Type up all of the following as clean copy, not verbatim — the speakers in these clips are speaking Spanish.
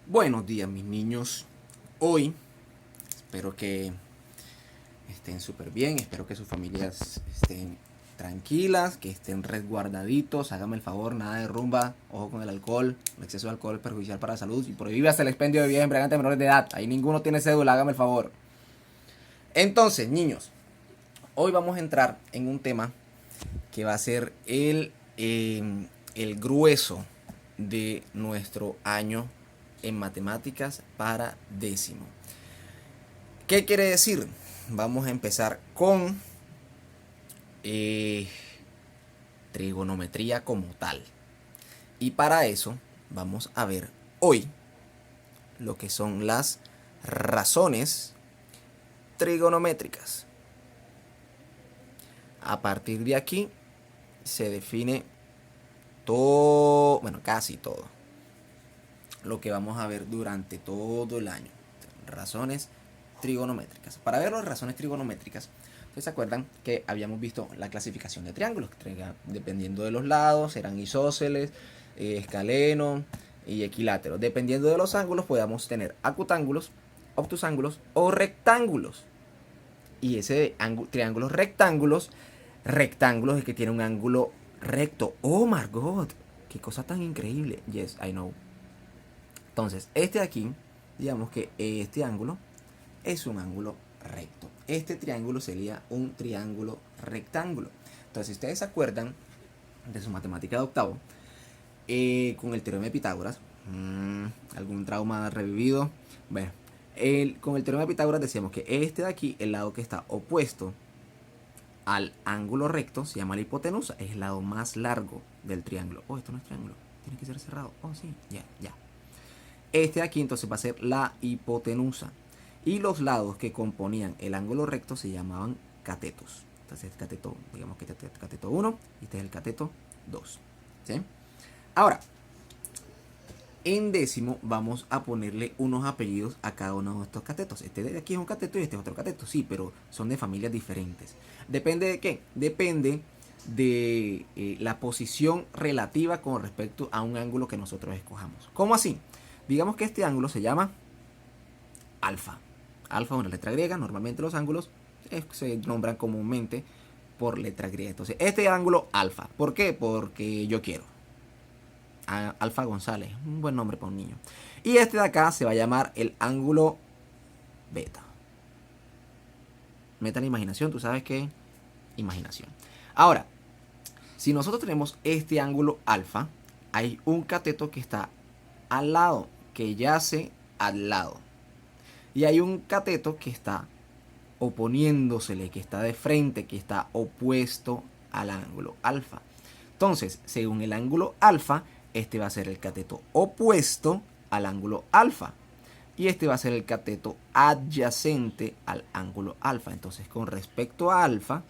Buenos días, mis niños. Hoy espero que estén súper bien, espero que sus familias estén tranquilas, que estén resguardaditos. Hágame el favor, nada de rumba, ojo con el alcohol. El exceso de alcohol es perjudicial para la salud y prohíbe hasta el expendio de bebidas embriagantes a menores de edad. Ahí ninguno tiene cédula, hágame el favor. Entonces, niños, hoy vamos a entrar en un tema que va a ser el grueso de nuestro año en matemáticas para décimo. ¿Qué quiere decir? Vamos a empezar con eh, trigonometría como tal. Y para eso vamos a ver hoy lo que son las razones trigonométricas. A partir de aquí se define todo, bueno, casi todo, lo que vamos a ver durante todo el año. Razones trigonométricas. Para ver las razones trigonométricas, ¿ustedes se acuerdan que habíamos visto la clasificación de triángulos? Dependiendo de los lados, eran isósceles, escaleno y equilátero. Dependiendo de los ángulos, podamos tener acutángulos, obtusángulos o rectángulos. Y ese triángulos rectángulos es que tiene un ángulo recto. Oh my god, qué cosa tan increíble. Yes, I know. Entonces, este de aquí, digamos que este ángulo es un ángulo recto. Este triángulo sería un triángulo rectángulo. Entonces, si ustedes se acuerdan de su matemática de octavo, con el teorema de Pitágoras, algún trauma revivido, bueno, con el teorema de Pitágoras decíamos que este de aquí, el lado que está opuesto al ángulo recto, se llama la hipotenusa, es el lado más largo del triángulo. Oh, esto no es triángulo, tiene que ser cerrado. Oh, sí, ya. Este de aquí entonces va a ser la hipotenusa. Y los lados que componían el ángulo recto se llamaban catetos. Entonces el cateto, digamos que este es el cateto 1 y este es el cateto 2. ¿Sí? Ahora, en décimo vamos a ponerle unos apellidos a cada uno de estos catetos. Este de aquí es un cateto y este es otro cateto. Sí, pero son de familias diferentes. ¿Depende de qué? Depende de la posición relativa con respecto a un ángulo que nosotros escojamos. ¿Cómo así? Digamos que este ángulo se llama alfa. Alfa es una letra griega. Normalmente los ángulos se nombran comúnmente por letra griega. Entonces, este ángulo alfa. ¿Por qué? Porque yo quiero. Alfa González, un buen nombre para un niño. Y este de acá se va a llamar el ángulo beta. Meta la imaginación, tú sabes qué, imaginación. Ahora, si nosotros tenemos este ángulo alfa, hay un cateto que está al lado, que yace al lado. Y hay un cateto que está oponiéndosele, que está de frente, que está opuesto al ángulo alfa. Entonces, según el ángulo alfa, este va a ser el cateto opuesto al ángulo alfa. Y este va a ser el cateto adyacente al ángulo alfa. Entonces, con respecto a alfa,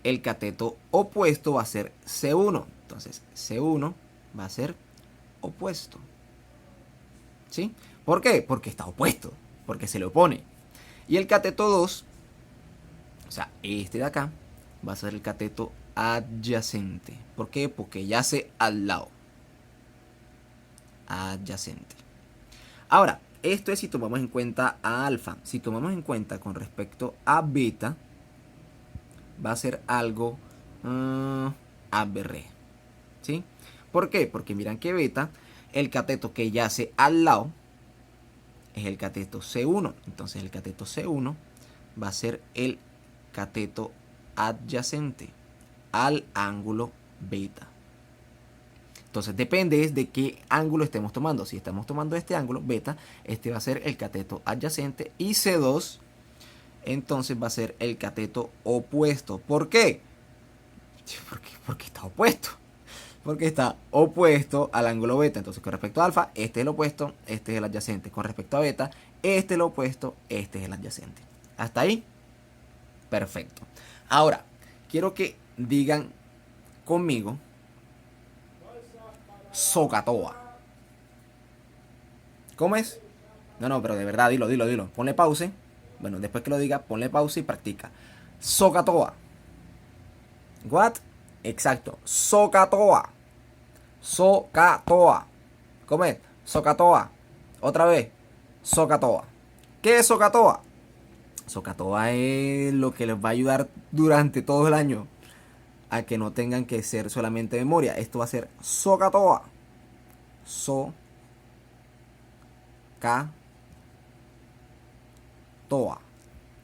el cateto opuesto va a ser C1. Entonces, C1 va a ser opuesto. ¿Sí? ¿Por qué? Porque está opuesto, porque se le opone. Y el cateto 2, o sea, este de acá, va a ser el cateto adyacente. ¿Por qué? Porque yace al lado. Adyacente. Ahora, esto es si tomamos en cuenta a alfa. Si tomamos en cuenta con respecto a beta, va a ser algo aberré. ¿Sí? ¿Por qué? Porque miran que beta, el cateto que yace al lado, es el cateto C1. Entonces el cateto C1 va a ser el cateto adyacente al ángulo beta. Entonces depende de qué ángulo estemos tomando. Si estamos tomando este ángulo beta, este va a ser el cateto adyacente. Y C2 entonces va a ser el cateto opuesto. ¿Por qué? Porque está opuesto. Porque está opuesto al ángulo beta. Entonces con respecto a alfa, este es el opuesto, este es el adyacente. Con respecto a beta, este es el opuesto, este es el adyacente. ¿Hasta ahí? Perfecto. Ahora, quiero que digan conmigo Socatoa. ¿Cómo es? No, pero de verdad, dilo. Ponle pause. Bueno, después que lo diga, ponle pausa y practica. Socatoa. What? Exacto. SOHCAHTOA. SOHCAHTOA. ¿Cómo es? SOHCAHTOA. Otra vez. SOHCAHTOA. ¿Qué es SOHCAHTOA? SOHCAHTOA es lo que les va a ayudar durante todo el año a que no tengan que ser solamente memoria. Esto va a ser SOHCAHTOA. SOHCAHTOA.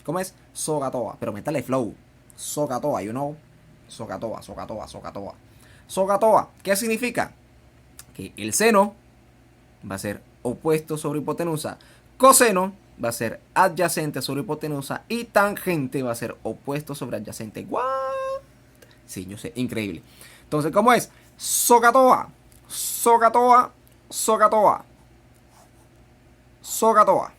¿Cómo es? SOHCAHTOA. Pero métale flow. SOHCAHTOA, you know. SOHCAHTOA, SOHCAHTOA, SOHCAHTOA. SOHCAHTOA. ¿Qué significa? Que el seno va a ser opuesto sobre hipotenusa. Coseno va a ser adyacente sobre hipotenusa. Y tangente va a ser opuesto sobre adyacente. ¿What? Sí, yo sé, increíble. Entonces, ¿cómo es? SOHCAHTOA. SOHCAHTOA. SOHCAHTOA. SOHCAHTOA.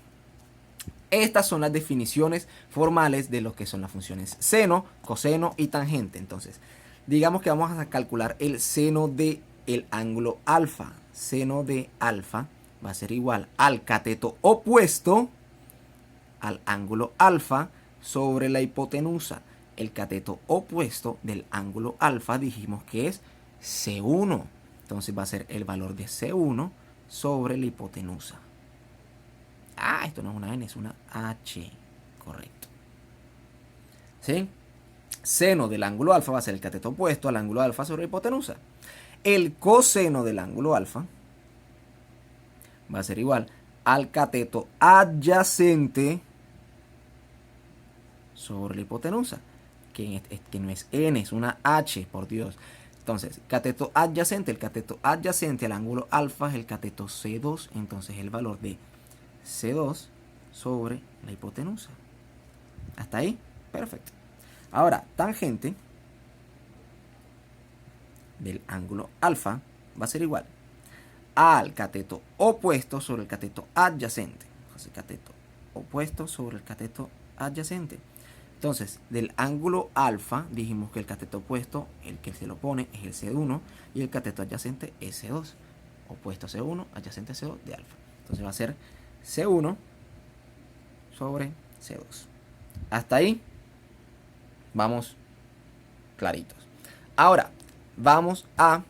Estas son las definiciones formales de lo que son las funciones seno, coseno y tangente. Entonces, digamos que vamos a calcular el seno del ángulo alfa. Seno de alfa va a ser igual al cateto opuesto al ángulo alfa sobre la hipotenusa. El cateto opuesto del ángulo alfa dijimos que es C1. Entonces va a ser el valor de C1 sobre la hipotenusa. Ah, esto no es una N, es una H. Correcto. ¿Sí? Seno del ángulo alfa va a ser el cateto opuesto al ángulo alfa sobre la hipotenusa. El coseno del ángulo alfa va a ser igual al cateto adyacente sobre la hipotenusa. Que no es N, es una H, por Dios. Entonces, cateto adyacente, el cateto adyacente al ángulo alfa es el cateto C2. Entonces, el valor de C2 sobre la hipotenusa. ¿Hasta ahí? Perfecto. Ahora, tangente del ángulo alfa va a ser igual al cateto opuesto sobre el cateto adyacente. Entonces, cateto opuesto sobre el cateto adyacente. Entonces, del ángulo alfa dijimos que el cateto opuesto, el que se lo pone, es el C1 y el cateto adyacente es C2. Opuesto a C1, adyacente a C2 de alfa. Entonces va a ser C1 sobre C2. Hasta ahí vamos claritos. Ahora vamos a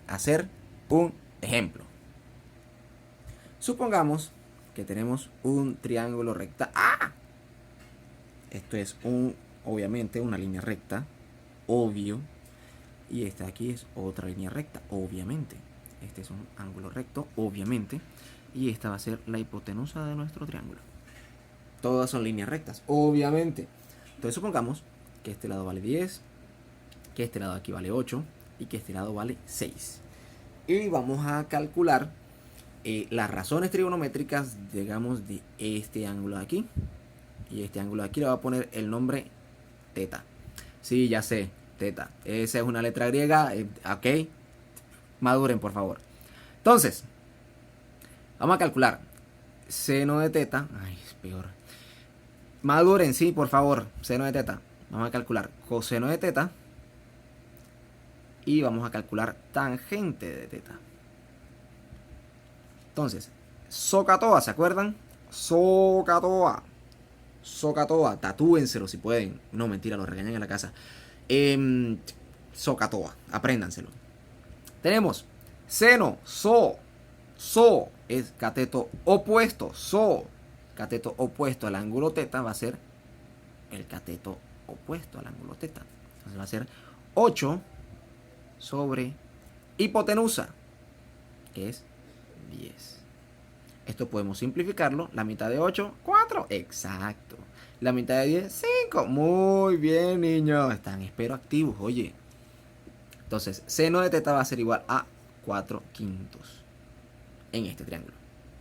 hacer un ejemplo. Supongamos que tenemos un triángulo recta. ¡Ah! Esto es obviamente una línea recta, obvio. Y esta aquí es otra línea recta, obviamente. Este es un ángulo recto, obviamente. Y esta va a ser la hipotenusa de nuestro triángulo. Todas son líneas rectas, obviamente. Entonces supongamos que este lado vale 10, que este lado aquí vale 8 y que este lado vale 6. Y vamos a calcular las razones trigonométricas, digamos, de este ángulo de aquí. Y este ángulo de aquí le voy a poner el nombre teta. Sí, ya sé, teta. Esa es una letra griega, ok. Maduren, por favor. Entonces, vamos a calcular seno de teta. Ay, es peor. Maduren, sí, por favor. Seno de teta. Vamos a calcular coseno de teta. Y vamos a calcular tangente de teta. Entonces, SOHCAHTOA, ¿se acuerdan? SOHCAHTOA. SOHCAHTOA. Tatúenselo si pueden. No, mentira, lo regañan en la casa. SOHCAHTOA. Apréndanselo. Tenemos seno, so es cateto opuesto, cateto opuesto al ángulo teta va a ser el cateto opuesto al ángulo teta. Entonces va a ser 8 sobre hipotenusa, que es 10. Esto podemos simplificarlo. La mitad de 8, 4. Exacto. La mitad de 10, 5. Muy bien, niños. Están, espero, activos. Oye. Entonces, seno de teta va a ser igual a 4 quintos en este triángulo.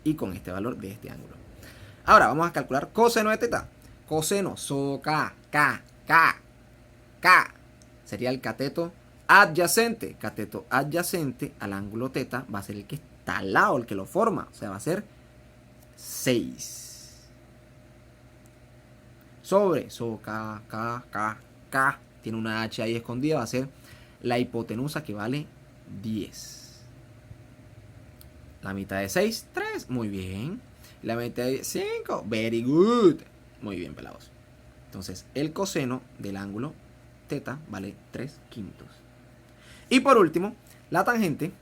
Y con este valor de este ángulo. Ahora vamos a calcular coseno de teta. Coseno, K. Sería el cateto adyacente. Cateto adyacente al ángulo teta va a ser el que está al lado, el que lo forma. O sea, va a ser 6. Sobre, K. Tiene una H ahí escondida. Va a ser la hipotenusa que vale 10. La mitad de 6, 3. Muy bien. La mitad de 5. Very good. Muy bien, pelados. Entonces, el coseno del ángulo teta vale 3 quintos. Y por último, la tangente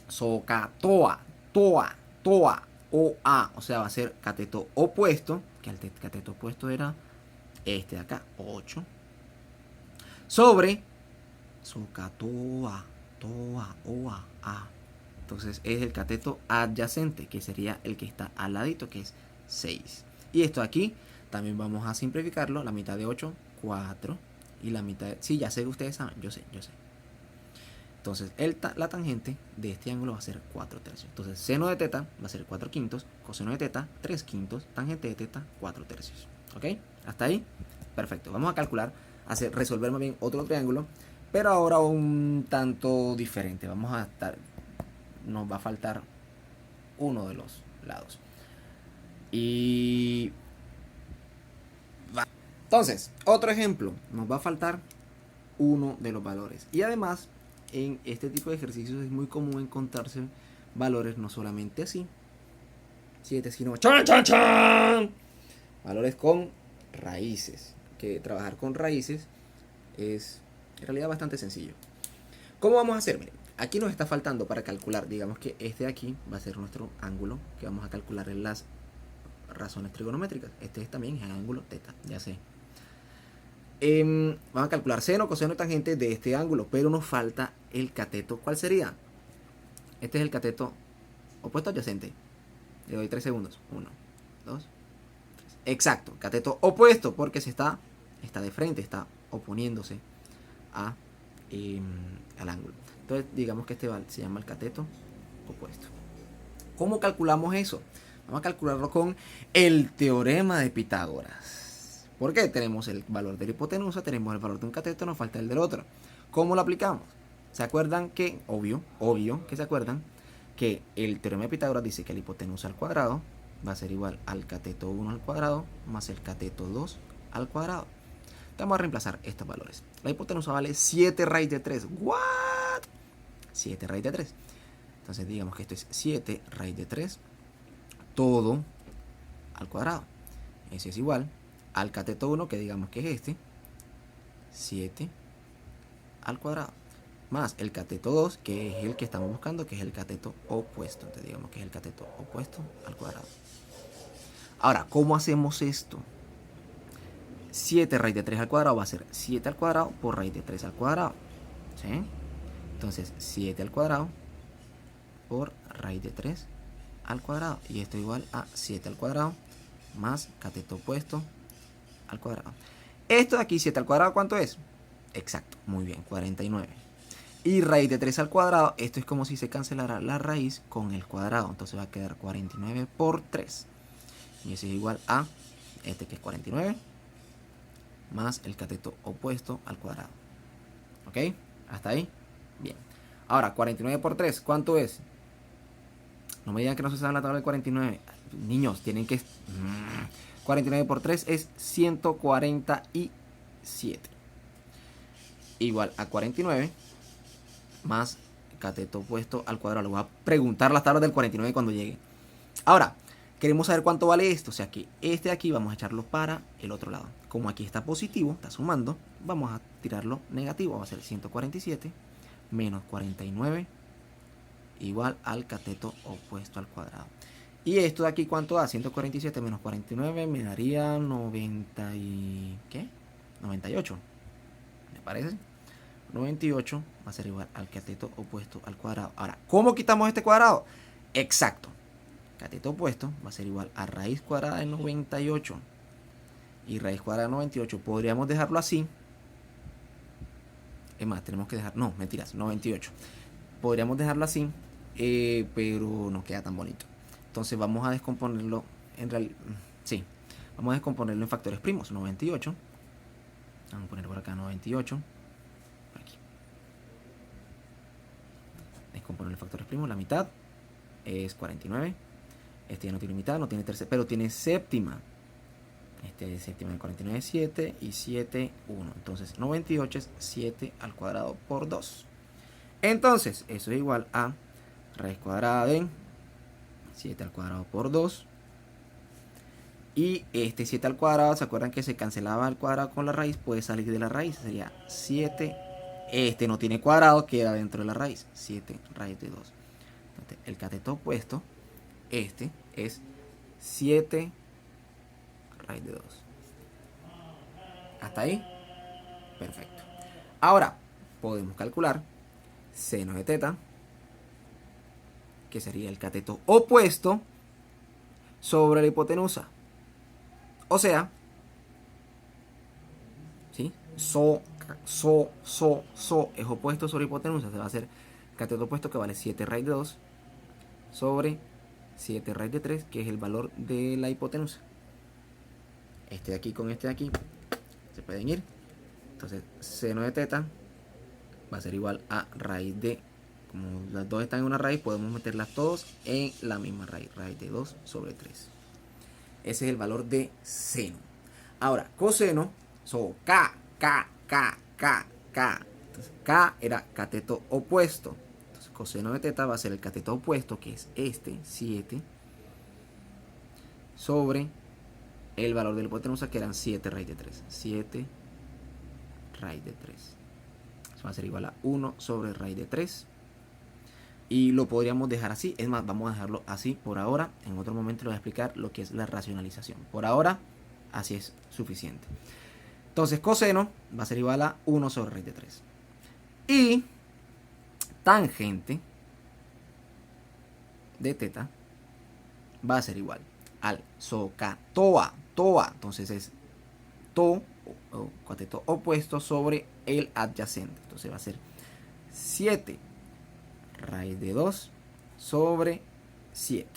socatoa, toa, toa, OA. O sea, va a ser cateto opuesto, que el cateto opuesto era este de acá, 8. Sobre socatoa, toa, OA, A. Entonces es el cateto adyacente, que sería el que está al ladito, que es 6. Y esto aquí también vamos a simplificarlo. La mitad de 8, 4. Y la mitad de... Sí, ya sé que ustedes saben. Yo sé. Entonces la tangente de este ángulo va a ser 4 tercios. Entonces seno de teta va a ser 4 quintos. Coseno de teta, 3 quintos. Tangente de teta, 4 tercios. ¿Ok? Hasta ahí. Perfecto. Vamos a calcular, resolver más bien otro triángulo. Pero ahora un tanto diferente. Nos va a faltar uno de los lados. Y entonces, otro ejemplo, nos va a faltar uno de los valores. Y además, en este tipo de ejercicios es muy común encontrarse valores no solamente así, 7, sino ¡chan, chan, chan! Valores con raíces. Que trabajar con raíces es en realidad bastante sencillo. ¿Cómo vamos a hacer? Miren, aquí nos está faltando para calcular, digamos que este de aquí va a ser nuestro ángulo que vamos a calcular en las razones trigonométricas. Este también es el ángulo teta, ya sé. Vamos a calcular seno, coseno y tangente de este ángulo, pero nos falta el cateto. ¿Cuál sería? Este es el cateto opuesto adyacente. Le doy 3 segundos. 1, 2, 3. Exacto, cateto opuesto, porque está de frente, está oponiéndose al ángulo. Entonces, digamos que este se llama el cateto opuesto. ¿Cómo calculamos eso? Vamos a calcularlo con el teorema de Pitágoras. ¿Por qué? Tenemos el valor de la hipotenusa, tenemos el valor de un cateto, nos falta el del otro. ¿Cómo lo aplicamos? ¿Se acuerdan que, obvio que se acuerdan, que el teorema de Pitágoras dice que la hipotenusa al cuadrado va a ser igual al cateto 1 al cuadrado más el cateto 2 al cuadrado? Vamos a reemplazar estos valores. La hipotenusa vale 7 raíz de 3. ¿What? 7 raíz de 3. Entonces digamos que esto es 7 raíz de 3 todo al cuadrado. Eso es igual al cateto 1, que digamos que es este, 7 al cuadrado, más el cateto 2, que es el que estamos buscando, que es el cateto opuesto. Entonces digamos que es el cateto opuesto al cuadrado. Ahora, ¿cómo hacemos esto? 7 raíz de 3 al cuadrado va a ser 7 al cuadrado por raíz de 3 al cuadrado. ¿Sí? Entonces 7 al cuadrado por raíz de 3 al cuadrado. Y esto igual a 7 al cuadrado más cateto opuesto al cuadrado. Esto de aquí, 7 al cuadrado, ¿cuánto es? Exacto, muy bien, 49. Y raíz de 3 al cuadrado, esto es como si se cancelara la raíz con el cuadrado. Entonces va a quedar 49 por 3. Y eso es igual a este, que es 49, más el cateto opuesto al cuadrado. ¿Ok? ¿Hasta ahí? Bien. Ahora, 49 por 3, ¿cuánto es? No me digan que no se sabe la tabla de 49. Niños, tienen que... 49 por 3 es 147. Igual a 49 más cateto opuesto al cuadrado. Le voy a preguntar las tablas del 49 cuando llegue. Ahora, queremos saber cuánto vale esto. O sea que este de aquí vamos a echarlo para el otro lado. Como aquí está positivo, está sumando, vamos a tirarlo negativo. Va a ser 147 menos 49 igual al cateto opuesto al cuadrado. Y esto de aquí, ¿cuánto da? 147 menos 49 me daría 90 y... ¿qué? 98. ¿Me parece? 98 va a ser igual al cateto opuesto al cuadrado. Ahora, ¿cómo quitamos este cuadrado? Exacto. Cateto opuesto va a ser igual a raíz cuadrada de 98. Y raíz cuadrada de 98 podríamos dejarlo así. Es más, tenemos que dejar... No, mentiras, 98. Podríamos dejarlo así, pero no queda tan bonito. Entonces vamos a descomponerlo vamos a descomponerlo en factores primos. 98. Vamos a poner por acá 98. Aquí. Descomponer en factores primos. La mitad es 49. Este ya no tiene mitad, no tiene tercera, pero tiene séptima. Este es séptima de 49 es 7 y 7, 1. Entonces 98 es 7 al cuadrado por 2. Entonces eso es igual a raíz cuadrada de 7 al cuadrado por 2. Y este 7 al cuadrado, ¿se acuerdan que se cancelaba el cuadrado con la raíz? Puede salir de la raíz, sería 7 Este no tiene cuadrado, queda dentro de la raíz. 7 raíz de 2. Entonces, el cateto opuesto, este, es 7 raíz de 2. ¿Hasta ahí? Perfecto. Ahora, podemos calcular seno de teta, que sería el cateto opuesto sobre la hipotenusa. O sea, ¿sí? So es opuesto sobre hipotenusa. Se va a hacer cateto opuesto, que vale 7 raíz de 2 sobre 7 raíz de 3, que es el valor de la hipotenusa. Este de aquí con este de aquí se pueden ir. Entonces, seno de teta va a ser igual a raíz de, como las dos están en una raíz, podemos meterlas todos en la misma raíz. Raíz de 2 sobre 3. Ese es el valor de seno. Ahora, coseno, K. Entonces, K era cateto opuesto. Entonces, coseno de teta va a ser el cateto opuesto, que es este, 7, sobre el valor de la hipotenusa, que eran 7 raíz de 3. 7 raíz de 3. Eso va a ser igual a 1 sobre raíz de 3. Y lo podríamos dejar así. Es más, vamos a dejarlo así por ahora. En otro momento les voy a explicar lo que es la racionalización. Por ahora, así es suficiente. Entonces, coseno va a ser igual a 1 sobre raíz de 3. Y tangente de teta va a ser igual al socatoa. Entonces es to, o cateto opuesto, sobre el adyacente. Entonces va a ser 7 raíz de 2 sobre 7.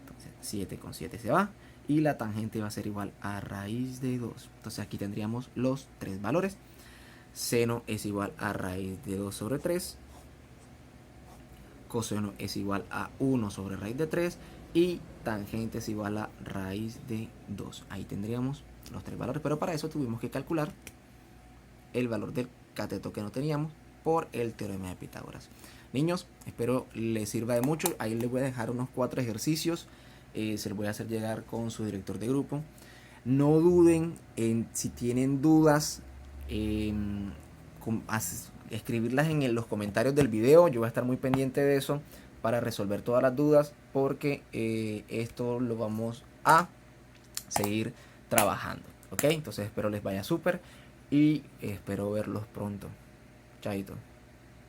Entonces 7 con 7 se va. Y la tangente va a ser igual a raíz de 2. Entonces aquí tendríamos los tres valores. Seno es igual a raíz de 2 sobre 3. Coseno es igual a 1 sobre raíz de 3. Y tangente es igual a raíz de 2. Ahí tendríamos los tres valores. Pero para eso tuvimos que calcular el valor del cateto que no teníamos por el teorema de Pitágoras. Niños, espero les sirva de mucho. Ahí les voy a dejar unos 4 ejercicios. Se los voy a hacer llegar con su director de grupo. No duden en, si tienen dudas, escribirlas en los comentarios del video. Yo voy a estar muy pendiente de eso para resolver todas las dudas, porque esto lo vamos a seguir trabajando. ¿Ok? Entonces espero les vaya súper y espero verlos pronto. Chaito.